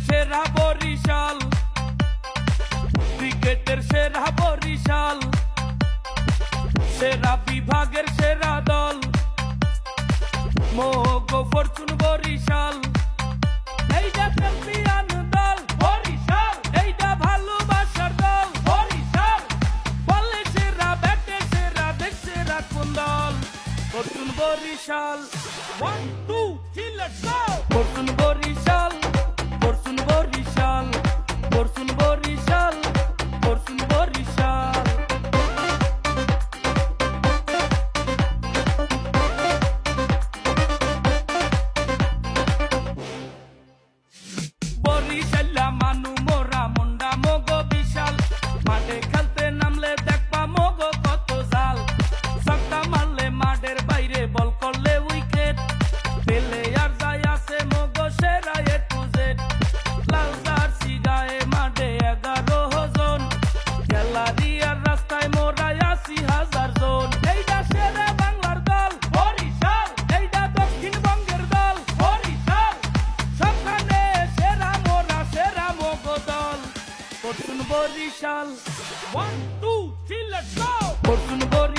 সেরা বরিশাল, ক্রিকেটের সেরা বরিশাল, সেরা বিভাগের সেরা দল মোগো ফরচুন বরিশাল। এইটা চ্যাম্পিয়ন দল বরিশাল, এইটা ভালোবাসার দল বরিশাল, বলে সেরা ব্যাটে সেরা দেশ সেরা কোন দল? Fortune Barishal. 1 2 3 let's go. Fortune Barishal, Fortune Barishal, Fortune Barishal, Fortune Barishal. বরিশাল্লা মানু মোরা মুন্ডা মোগো বিশাল, মাঠে খেলতে নামলে দেখবা মোগো কত জাল, ছক্কা মারলে মাঠের বাইরে বল করলে উইকেট, পেলে আর যায় আছে মোগো সেরা এ টু জেড। লাল জার্সি গায়ে মাঠে 11 জন, গ্যালারি আর রাস্তায় মোরা 80,000 জন। এইটা সেরা বাংলার দল বরিশাল, এইটা দক্ষিণবঙ্গের দল বরিশাল, সবখানে সেরা মোরা সেরা মোগো দল Fortune Barishal. 1 2 3 let's go. Fortune Barishal.